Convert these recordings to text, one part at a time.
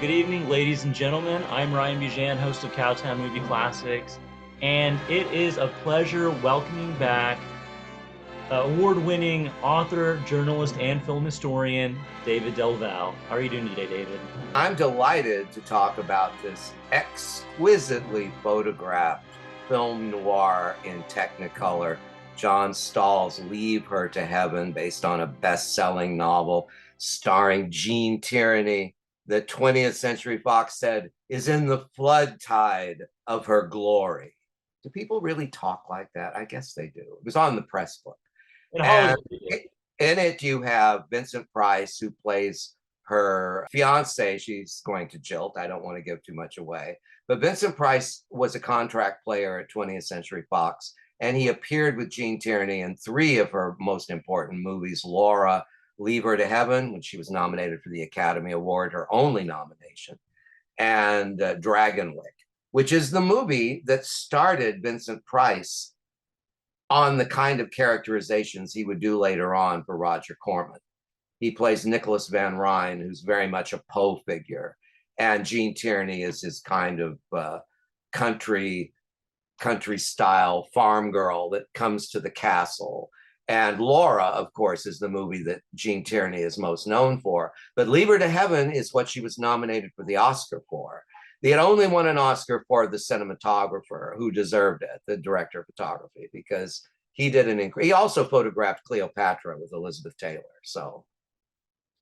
Good evening, ladies and gentlemen. I'm Ryan Bujan, host of Cowtown Movie Classics, and it is a pleasure welcoming back award-winning author, journalist, and film historian David Del Valle. How are you doing today, David? I'm delighted to talk about this exquisitely photographed film noir in Technicolor, John Stahl's Leave Her to Heaven, based on a best-selling novel starring Tierney, that 20th Century Fox said is in the flood tide of her glory. Do people really talk like that? I guess they do. It was on the press book. In And Hollywood, in it, you have Vincent Price, who plays her fiance. She's going to jilt. I don't want to give too much away. But Vincent Price was a contract player at 20th Century Fox, and he appeared with Gene Tierney in three of her most important movies: Laura, Leave Her to Heaven, when she was nominated for the Academy Award, her only nomination, and Dragonwick, which is the movie that started Vincent Price on the kind of characterizations he would do later on for Roger Corman. He plays Nicholas Van Ryn, who's very much a Poe figure, and Gene Tierney is his kind of country style farm girl that comes to the castle. And Laura, of course, is the movie that Gene Tierney is most known for. But Leave Her to Heaven is what she was nominated for the Oscar for. They had only won an Oscar for the cinematographer, who deserved it, the director of photography, because he did he also photographed Cleopatra with Elizabeth Taylor. So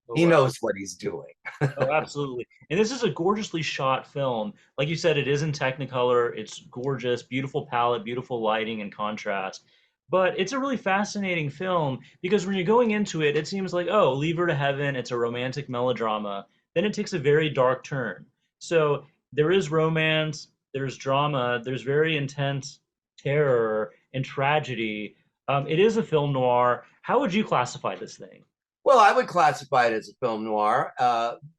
oh he wow. knows what he's doing. Oh, absolutely. And this is a gorgeously shot film. Like you said, it is in Technicolor. It's gorgeous, beautiful palette, beautiful lighting and contrast. But it's a really fascinating film because when you're going into it, it seems like, oh, Leave Her to Heaven, it's a romantic melodrama. Then it takes a very dark turn. So there is romance, there's drama, there's very intense terror and tragedy. It is a film noir. How would you classify this thing? Well, I would classify it as a film noir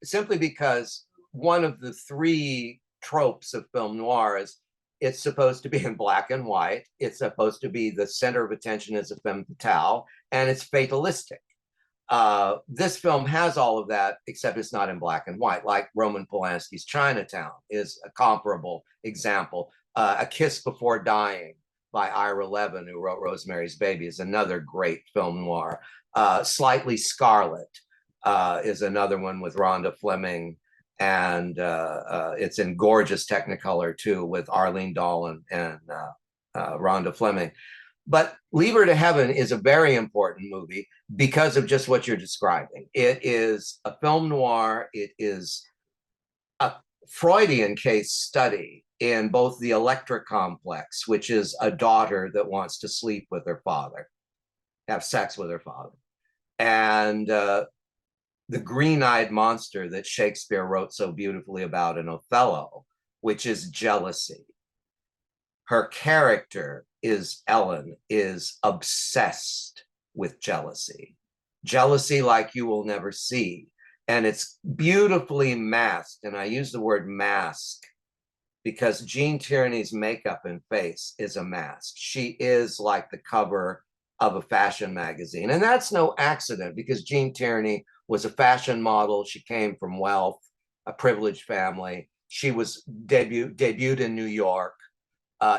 simply because one of the three tropes of film noir is it's supposed to be in black and white. It's supposed to be the center of attention as a femme fatale, and it's fatalistic. This film has all of that, except it's not in black and white, like Roman Polanski's Chinatown is a comparable example. A Kiss Before Dying by Ira Levin, who wrote Rosemary's Baby, is another great film noir. Slightly Scarlet is another one with Rhonda Fleming, and it's in gorgeous Technicolor too, with Arlene Dolan and Rhonda Fleming. But Leave Her to Heaven is a very important movie because of just what you're describing. It is a film noir. It is a Freudian case study in both the Electra complex, which is a daughter that wants to sleep with her father, have sex with her father, and the green-eyed monster that Shakespeare wrote so beautifully about in Othello, which is jealousy. Her character is Ellen, is obsessed with jealousy like you will never see. And it's beautifully masked. And I use the word mask because Gene Tierney's makeup and face is a mask. She is like the cover of a fashion magazine. And that's no accident because Gene Tierney was a fashion model. She came from wealth, a privileged family. She was debuted in New York.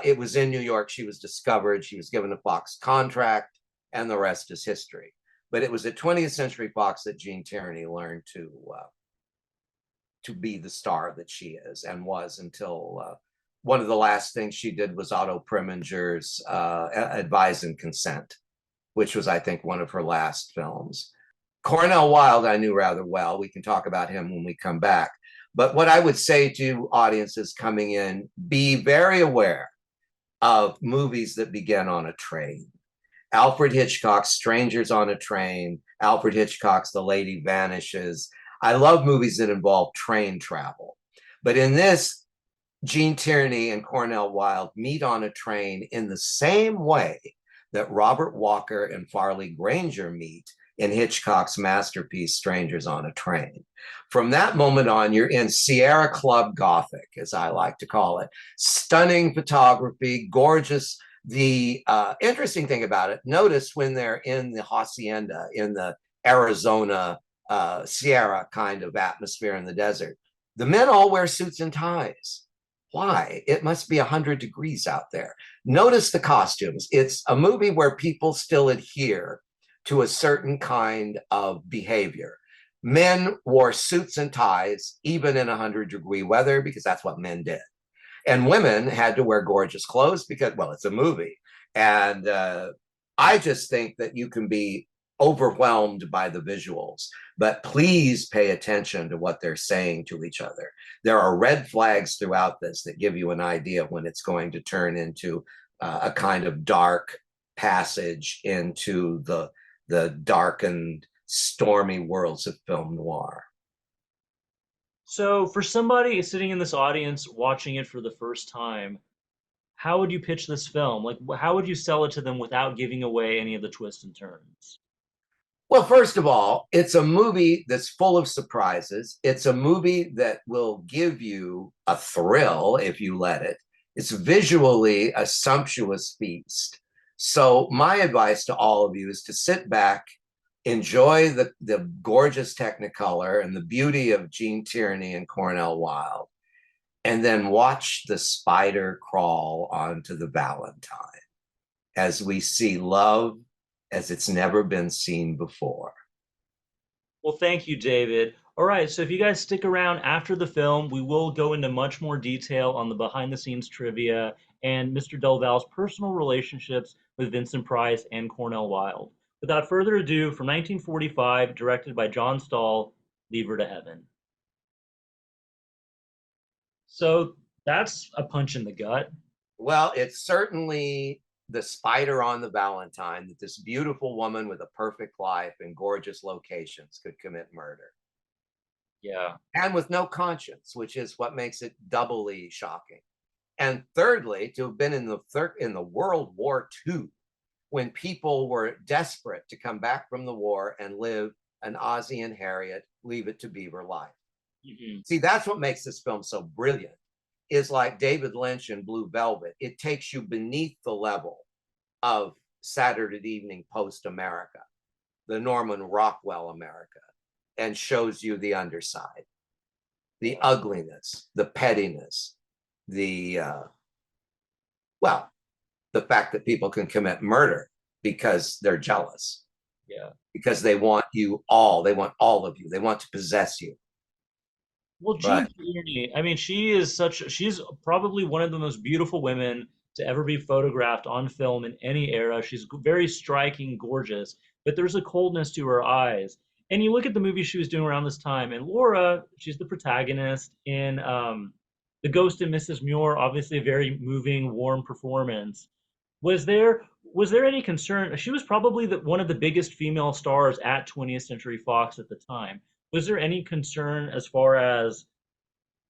It was in New York she was discovered. She was given a Fox contract, and the rest is history. But it was at 20th Century Fox that Gene Tierney learned to be the star that she is and was until one of the last things she did was Otto Preminger's Advise and Consent, which was, I think, one of her last films. Cornel Wilde, I knew rather well. We can talk about him when we come back. But what I would say to audiences coming in, be very aware of movies that begin on a train. Alfred Hitchcock's Strangers on a Train, Alfred Hitchcock's The Lady Vanishes. I love movies that involve train travel. But in this, Gene Tierney and Cornel Wilde meet on a train in the same way that Robert Walker and Farley Granger meet in Hitchcock's masterpiece, Strangers on a Train. From that moment on, you're in Sierra Club Gothic, as I like to call it. Stunning photography, gorgeous. The interesting thing about it, notice when they're in the hacienda, in the Arizona Sierra kind of atmosphere in the desert, The men all wear suits and ties. Why? It must be 100 degrees out there. Notice the costumes. It's a movie where people still adhere to a certain kind of behavior. Men wore suits and ties even in 100-degree weather because that's what men did. And women had to wear gorgeous clothes because, well, it's a movie. And I just think that you can be overwhelmed by the visuals, but please pay attention to what they're saying to each other. There are red flags throughout this that give you an idea when it's going to turn into a kind of dark passage into the darkened, stormy worlds of film noir. So, for somebody sitting in this audience watching it for the first time, how would you pitch this film? Like, how would you sell it to them without giving away any of the twists and turns? Well, first of all, it's a movie that's full of surprises. It's a movie that will give you a thrill if you let it. It's visually a sumptuous feast. So, my advice to all of you is to sit back, enjoy the gorgeous Technicolor and the beauty of Gene Tierney and Cornel Wilde, and then watch the spider crawl onto the Valentine as we see love as it's never been seen before. Well, thank you, David. All right, so if you guys stick around after the film, we will go into much more detail on the behind the scenes trivia and Mr. Del Valle's personal relationships with Vincent Price and Cornel Wilde. Without further ado, from 1945, directed by John Stahl, Leave Her to Heaven. So that's a punch in the gut. Well, it's certainly the spider on the Valentine that this beautiful woman with a perfect life and gorgeous locations could commit murder. Yeah. And with no conscience, which is what makes it doubly shocking. And thirdly, to have been in the World War II, when people were desperate to come back from the war and live an Ozzie and Harriet, Leave It to Beaver life. Hmm. See, that's what makes this film so brilliant. Is like David Lynch in Blue Velvet. It takes you beneath the level of Saturday Evening Post America, the Norman Rockwell America, and shows you the underside, the ugliness, the pettiness, the well, the fact that people can commit murder because they're jealous, Yeah. because they want you all, they want all of you, they want to possess you. Well, Jean But Tierney, I mean, she's probably one of the most beautiful women to ever be photographed on film in any era. She's very striking, gorgeous, but there's a coldness to her eyes. And you look at the movie she was doing around this time, and Laura, she's the protagonist in The Ghost and Mrs. Muir, obviously a very moving, warm performance. Was there any concern? She was probably one of the biggest female stars at 20th Century Fox at the time. Was there any concern as far as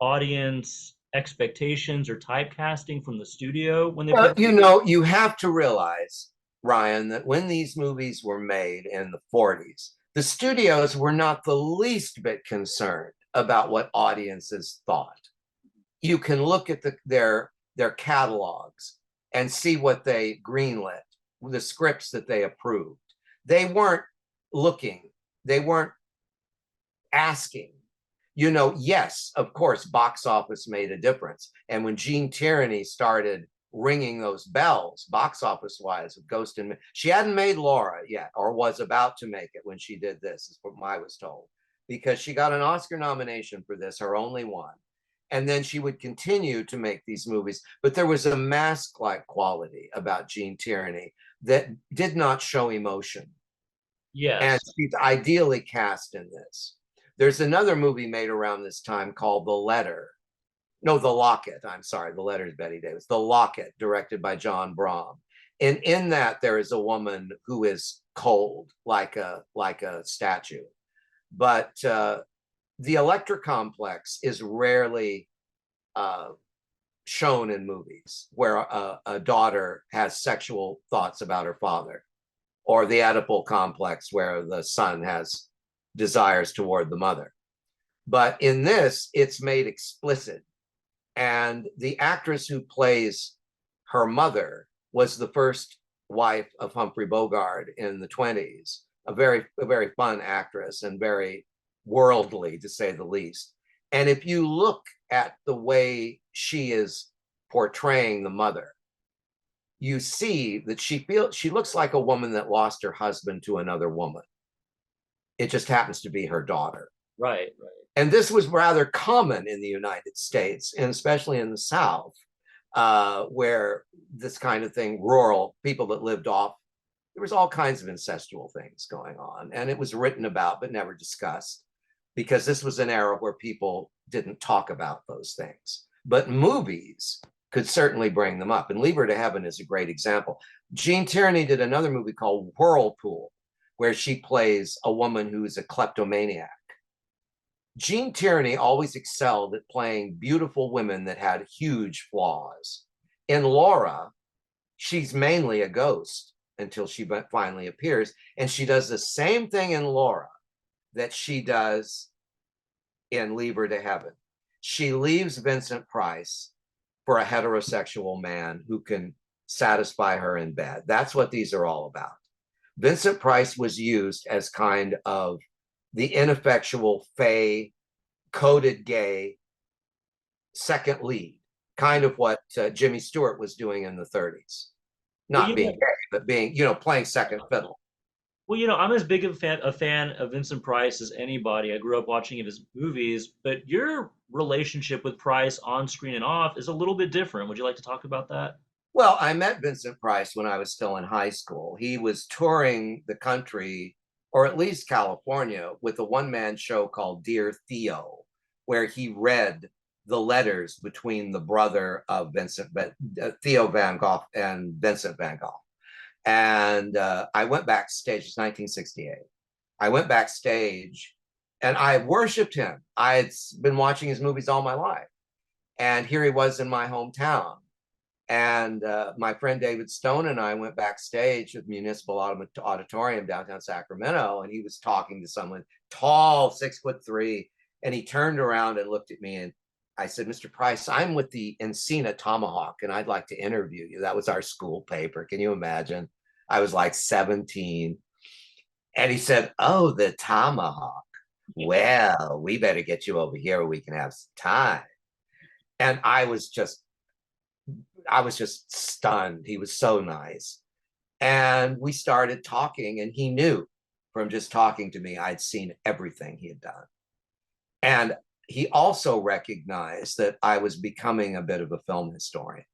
audience expectations or typecasting from the studio when they put? you have to realize, Ryan, that when these movies were made in the 40s, the studios were not the least bit concerned about what audiences thought. You can look at their catalogs and see what they greenlit, the scripts that they approved. They weren't looking, they weren't asking. Yes, of course, box office made a difference. And when Gene Tierney started ringing those bells, box office wise, with Ghost and she hadn't made Laura yet, or was about to make it when she did this, is what I was told, because she got an Oscar nomination for this, her only one. And then she would continue to make these movies. But there was a mask like quality about Gene Tierney that did not show emotion. And Yes. she's ideally cast in this. There's another movie made around this time called The Letter. No, The Locket. I'm sorry. The Letter is Betty Davis. The Locket, directed by John Brahm. And in that, there is a woman who is cold, like a statue. But the Electra complex is rarely shown in movies where a daughter has sexual thoughts about her father, or the Oedipal complex where the son has desires toward the mother. But in this, it's made explicit. And the actress who plays her mother was the first wife of Humphrey Bogart in the 20s, a very fun actress and very worldly, to say the least. And if you look at the way she is portraying the mother, you see that she looks like a woman that lost her husband to another woman. It just happens to be her daughter. Right, right. And this was rather common in the United States, and especially in the South, where this kind of thing, rural people that lived off, there was all kinds of incestual things going on. And it was written about, but never discussed, because this was an era where people didn't talk about those things. But movies could certainly bring them up. And Leave Her to Heaven is a great example. Jean Tierney did another movie called Whirlpool, where she plays a woman who is a kleptomaniac. Jean Tierney always excelled at playing beautiful women that had huge flaws. In Laura, she's mainly a ghost until she finally appears. And she does the same thing in Laura that she does in Leave Her to Heaven. She leaves Vincent Price for a heterosexual man who can satisfy her in bed. That's what these are all about. Vincent Price was used as kind of the ineffectual, fey, coded gay second lead, kind of what Jimmy Stewart was doing in the 30s. Well, Not being gay, but being, playing second fiddle. I'm as big of a fan of Vincent Price as anybody. I grew up watching his movies, but your relationship with Price on screen and off is a little bit different. Would you like to talk about that? Well, I met Vincent Price when I was still in high school. He was touring the country, or at least California, with a one-man show called Dear Theo, where he read the letters between the brother of Theo Van Gogh and Vincent Van Gogh. And I went backstage. It's 1968. I went backstage and I worshiped him. I had been watching his movies all my life. And here he was in my hometown. And my friend David Stone and I went backstage at Municipal Auditorium downtown Sacramento, and he was talking to someone tall, 6'3", and he turned around and looked at me, and I said, "Mr. Price, I'm with the Encina Tomahawk, and I'd like to interview you." That was our school paper. Can you imagine? I was like 17. And he said, "Oh, the Tomahawk. Well, we better get you over here where we can have some time." And I was just stunned. He was so nice. And we started talking, and he knew from just talking to me, I'd seen everything he had done. And he also recognized that I was becoming a bit of a film historian,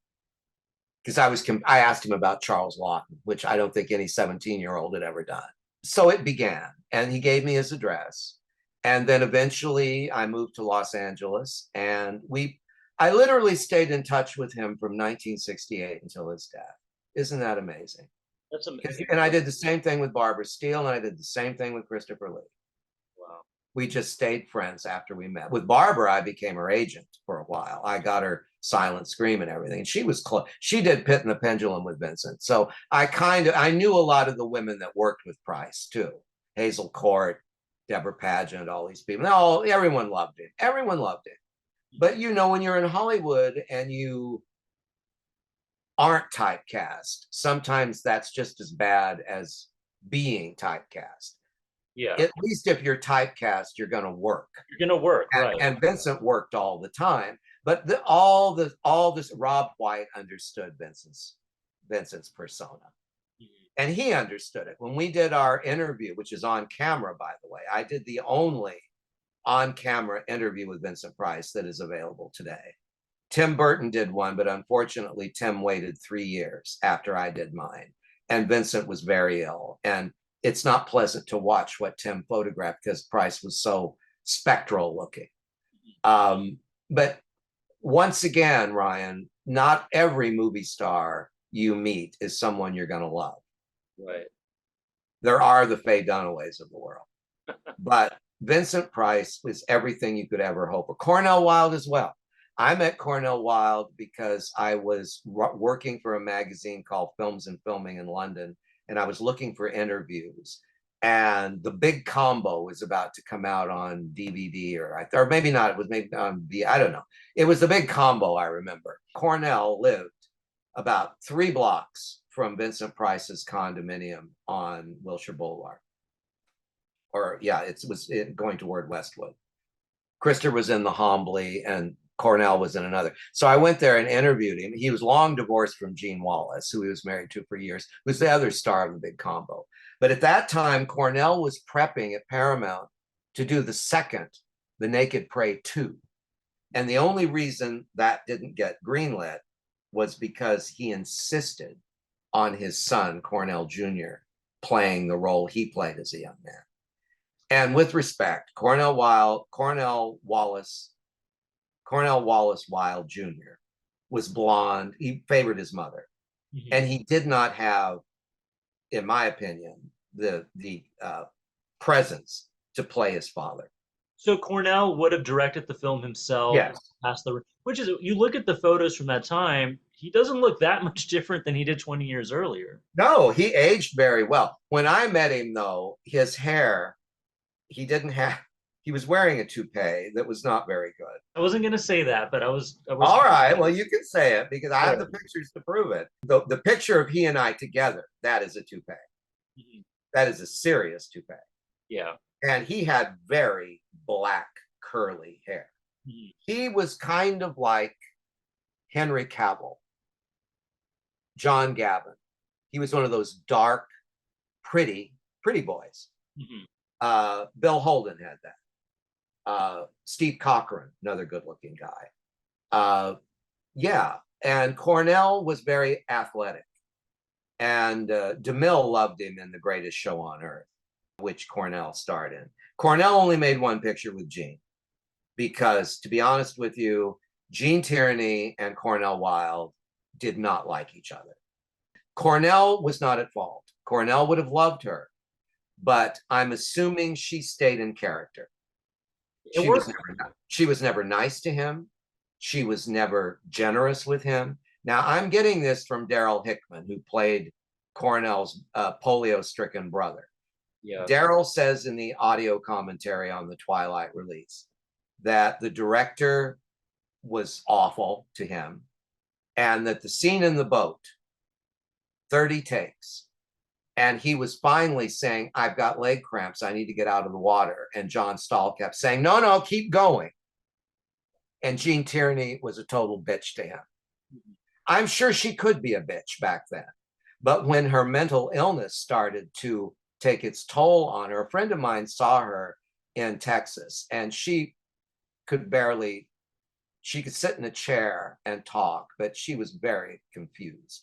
because I asked him about Charles Lawton, which I don't think any 17-year-old had ever done. So it began, and he gave me his address. And then eventually I moved to Los Angeles, and I literally stayed in touch with him from 1968 until his death. Isn't that amazing? That's amazing. And I did the same thing with Barbara Steele, and I did the same thing with Christopher Lee. Wow. We just stayed friends after we met. With Barbara, I became her agent for a while. I got her Silent Scream and everything. She was close. She did Pit and the Pendulum with Vincent. So I knew a lot of the women that worked with Price too. Hazel Court, Deborah Pageant, all these people. Everyone loved him. Everyone loved him. But when you're in Hollywood and you aren't typecast, sometimes that's just as bad as being typecast. Yeah. At least if you're typecast, you're going to work. You're gonna work, right? And Vincent worked all the time. But all this, Rob White understood Vincent's persona. And he understood it. When we did our interview, which is on camera, by the way, I did the only on-camera interview with Vincent Price that is available today. Tim Burton did one, but unfortunately, Tim waited 3 years after I did mine. And Vincent was very ill. And it's not pleasant to watch what Tim photographed because Price was so spectral looking. But once again, Ryan, not every movie star you meet is someone you're going to love. Right. There are the Faye Dunaways of the world. But Vincent Price was everything you could ever hope for. Cornel Wilde as well. I met Cornel Wilde because I was working for a magazine called Films and Filming in London, and I was looking for interviews. And The Big Combo was about to come out on DVD, or maybe not. It was maybe on I don't know. It was The Big Combo, I remember. Cornel lived about 3 blocks from Vincent Price's condominium on Wilshire Boulevard. Or yeah, it was going toward Westwood. Krister was in the Hombley and Cornel was in another. So I went there and interviewed him. He was long divorced from Gene Wallace, who he was married to for years, who's the other star of the big combo. But at that time, Cornel was prepping at Paramount to do the second, The Naked Prey 2. And the only reason that didn't get greenlit was because he insisted on his son, Cornel Jr., playing the role he played as a young man. And with respect, Cornel Wallace Wilde Jr. was blonde. He favored his mother, and he did not have, in my opinion, the presence to play his father. So Cornell would have directed the film himself, Yes. which is, you look at the photos from that time, he doesn't look that much different than he did 20 years earlier. No, he aged very well. When I met him, though, his hair, he didn't have, he was wearing a toupee that was not very good. I wasn't going to say that, but I was. All right, well, you can say it because I have the pictures to prove it. The picture of he and I together, that is a toupee. Mhm. That is a serious toupee. Yeah. And he had very black, curly hair. Mhm. He was kind of like Henry Cavill, John Gavin. He was one of those dark, pretty boys. Mhm. Bill Holden had that. Steve Cochran, another good-looking guy. Yeah, and Cornell was very athletic. And DeMille loved him in The Greatest Show on Earth, which Cornell starred in. Cornell only made one picture with Gene because, to be honest with you, Gene Tierney and Cornel Wilde did not like each other. Cornell was not at fault. Cornell would have loved her, but I'm assuming she stayed in character. She was never nice to him. She was never generous with him. Now, I'm getting this from Daryl Hickman, who played Cornell's polio-stricken brother. Yeah. Daryl says in the audio commentary on the Twilight release that the director was awful to him and that the scene in the boat, 30 takes, and he was finally saying, I've got leg cramps. I need to get out of the water. And John Stahl kept saying, no, keep going. And Gene Tierney was a total bitch to him. Mm-hmm. I'm sure she could be a bitch back then. But when her mental illness started to take its toll on her, a friend of mine saw her in Texas, and she could sit in a chair and talk, but she was very confused.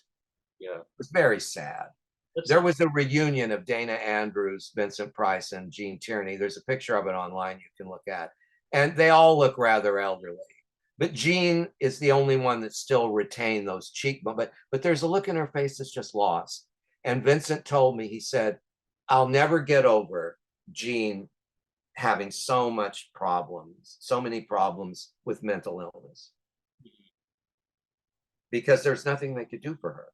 Yeah. It was very sad. There was a reunion of Dana Andrews, Vincent Price, and Gene Tierney. There's a picture of it online you can look at. And they all look rather elderly. But Gene is the only one that still retained those cheekbones. But there's a look in her face that's just lost. And Vincent told me, he said, I'll never get over Gene having so many problems with mental illness. Because there's nothing they could do for her.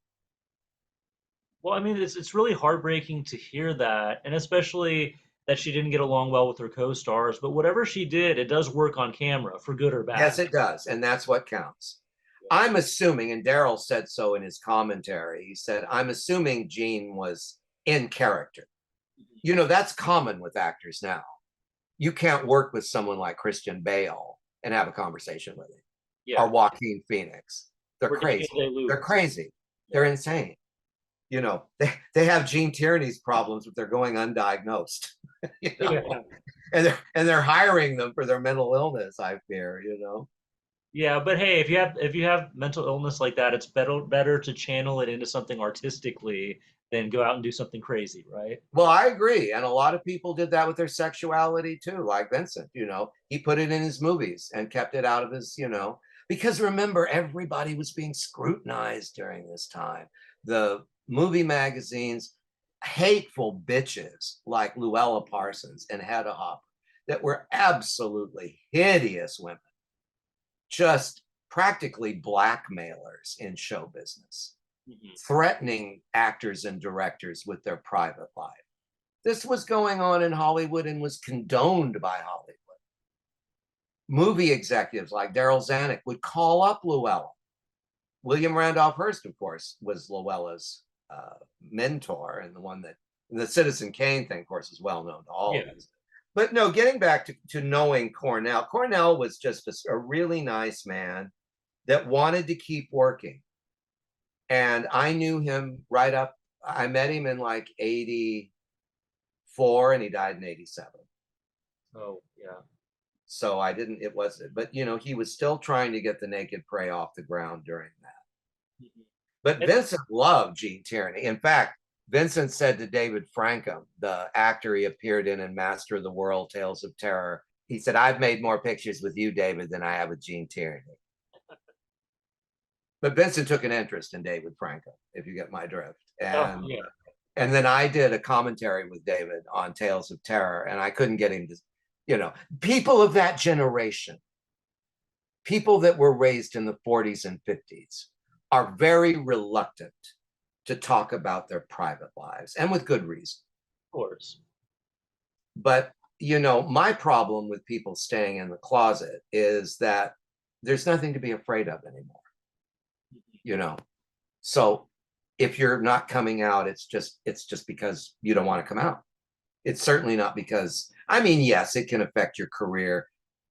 Well, I mean, it's really heartbreaking to hear that, and especially that she didn't get along well with her co-stars. But whatever she did, it does work on camera, for good or bad. Yes, it does, and that's what counts. Yeah. I'm assuming, and Daryl said so in his commentary, he said, I'm assuming Gene was in character. You know, that's common with actors now. You can't work with someone like Christian Bale and have a conversation with him. Yeah. Or Joaquin Phoenix. They're crazy. They're crazy. Yeah. They're insane. You know, they have Gene Tierney's problems, but they're going undiagnosed. You know? Yeah. And they're hiring them for their mental illness, I fear, you know. Yeah, but hey, if you have mental illness like that, it's better to channel it into something artistically than go out and do something crazy, right? Well, I agree. And a lot of people did that with their sexuality too, like Vincent, you know. He put it in his movies and kept it out of his, you know, because remember, everybody was being scrutinized during this time. The movie magazines, hateful bitches like Luella Parsons and Hedda Hopper that were absolutely hideous women, just practically blackmailers in show business, threatening actors and directors with their private life. This was going on in Hollywood and was condoned by Hollywood. Movie executives like Daryl Zanuck would call up Luella. William Randolph Hearst, of course, was Luella's mentor, and the one that the Citizen Kane thing, of course, is well known to all of us. But no, getting back to knowing Cornell, Cornell was just a really nice man that wanted to keep working. And I knew him right up. I met him in like 84 and he died in 87. Oh, yeah. So I didn't, it wasn't, but you know, he was still trying to get the Naked Prey off the ground during that. Mhm. But And Vincent loved Gene Tierney. In fact, Vincent said to David Frankham, the actor he appeared in Master of the World, Tales of Terror, he said, I've made more pictures with you, David, than I have with Gene Tierney. But Vincent took an interest in David Frankham, if you get my drift. oh, yeah. And then I did a commentary with David on Tales of Terror, and I couldn't get him to, you know, people of that generation, people that were raised in the 40s and 50s, are very reluctant to talk about their private lives, and with good reason. Of course. But, you know, my problem with people staying in the closet is that there's nothing to be afraid of anymore, you know. So if you're not coming out, it's just because you don't want to come out. It's certainly not because, I mean, yes, it can affect your career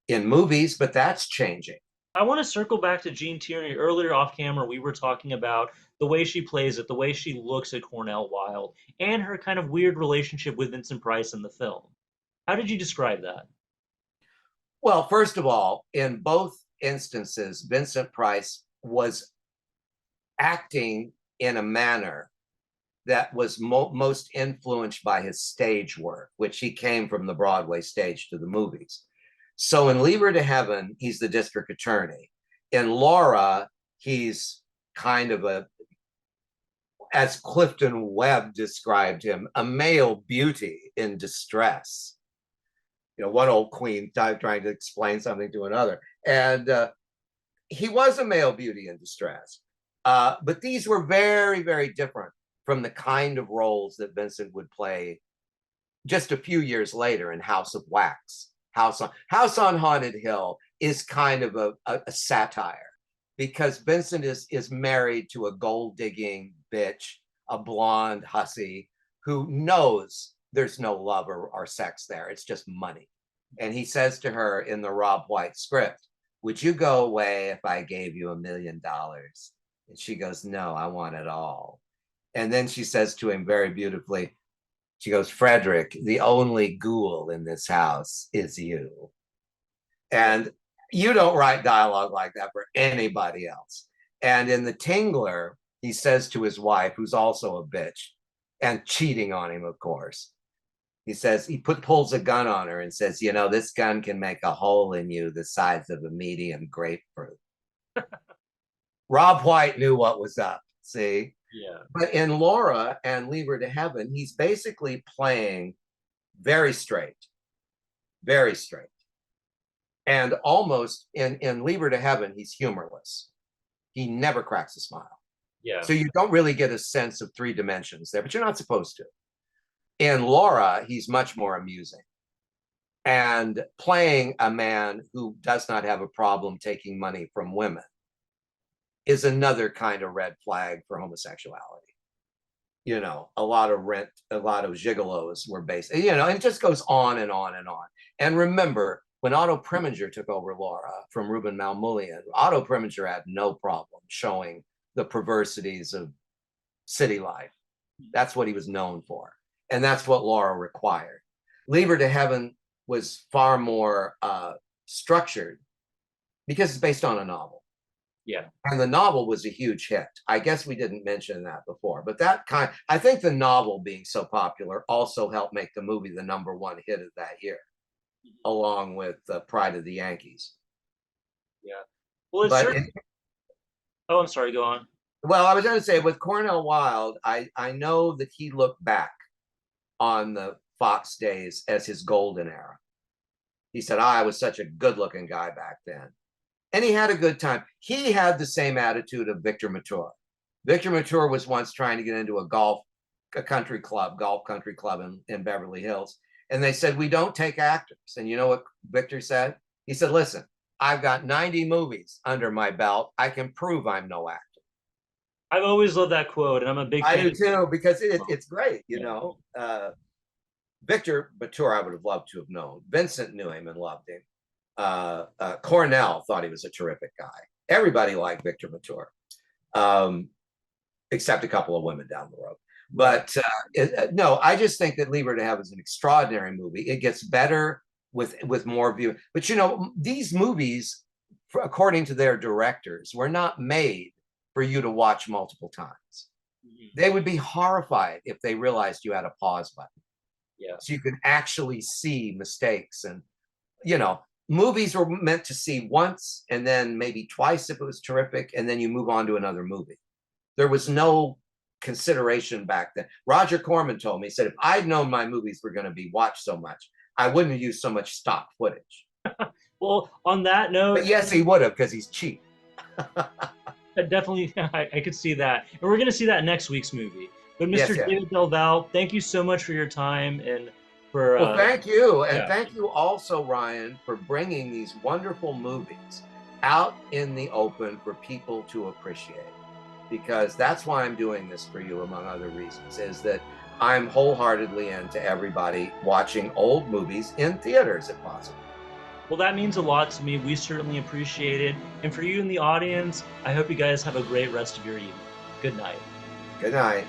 in movies, but that's changing. I want to circle back to Gene Tierney. Earlier off camera, we were talking about the way she plays it, the way she looks at Cornel Wilde, and her kind of weird relationship with Vincent Price in the film. How did you describe that? Well, first of all, in both instances, Vincent Price was acting in a manner that was most influenced by his stage work, which he came from the Broadway stage to the movies. So in Leave Her to Heaven, he's the district attorney. In Laura, he's kind of a, as Clifton Webb described him, a male beauty in distress. You know, one old queen trying to explain something to another. And he was a male beauty in distress. But these were very, very different from the kind of roles that Vincent would play just a few years later in House of Wax. House on Haunted Hill is kind of a satire because Vincent is married to a gold digging bitch, a blonde hussy who knows there's no love or sex there. It's just money. And he says to her in the Rob White script, would you go away if I gave you $1 million? And she goes, no, I want it all. And then she says to him very beautifully, she goes, Frederick, the only ghoul in this house is you. And you don't write dialogue like that for anybody else. And in The Tingler, he says to his wife, who's also a bitch and cheating on him, of course, he says, pulls a gun on her and says, you know, this gun can make a hole in you the size of a medium grapefruit. Rob White knew what was up, see? Yeah. But in Laura and Leave Her to Heaven, he's basically playing very straight, very straight. And almost in Leave Her to Heaven, he's humorless. He never cracks a smile. Yeah. So you don't really get a sense of three dimensions there, but you're not supposed to. In Laura, he's much more amusing. And playing a man who does not have a problem taking money from women is another kind of red flag for homosexuality. You know, a lot of gigolos were based, you know, and it just goes on and on and on. And remember, when Otto Preminger took over Laura from Ruben Malmulian, Otto Preminger had no problem showing the perversities of city life. That's what he was known for. And that's what Laura required. Leave Her to Heaven was far more structured because it's based on a novel. Yeah. And the novel was a huge hit. I guess we didn't mention that before, but I think the novel being so popular also helped make the movie the #1 hit of that year, along with Pride of the Yankees. Yeah. Well, it's But certain. Oh, I'm sorry. Go on. well, I was going to say with Cornel Wilde, I know that he looked back on the Fox days as his golden era. He said, I was such a good looking guy back then. And he had a good time. He had the same attitude of Victor Mature. Victor Mature was once trying to get into a golf country club in Beverly Hills. And they said, we don't take actors. And you know what Victor said? He said, listen, I've got 90 movies under my belt. I can prove I'm no actor. I've always loved that quote, and I'm a big I fan do of too, because it. it's great, you Yeah. know. Victor Mature, I would have loved to have known. Vincent knew him and loved him. Cornel thought he was a terrific guy. Everybody liked Victor Mature, except a couple of women down the road. But no, I just think that Lieber to Have is an extraordinary movie. It gets better with more view. But you know, these movies, according to their directors, were not made for you to watch multiple times. They would be horrified if they realized you had a pause button. Yeah. So you can actually see mistakes. And, you know, movies were meant to see once and then maybe twice if it was terrific, and then you move on to another movie. There was no consideration back then. Roger Corman told me, he said, if I'd known my movies were going to be watched so much, I wouldn't have used so much stock footage. Well, on that note, but yes, he would have, because he's cheap. Definitely, I could see that. And we're going to see that in next week's movie. But Mr. Yes. David Del Valle, thank you so much for your time and for. Well, thank you. And thank you also, Ryan, for bringing these wonderful movies out in the open for people to appreciate. Because that's why I'm doing this for you, among other reasons, is that I'm wholeheartedly into everybody watching old movies in theaters, if possible. Well, that means a lot to me. We certainly appreciate it. And for you in the audience, I hope you guys have a great rest of your evening. Good night. Good night.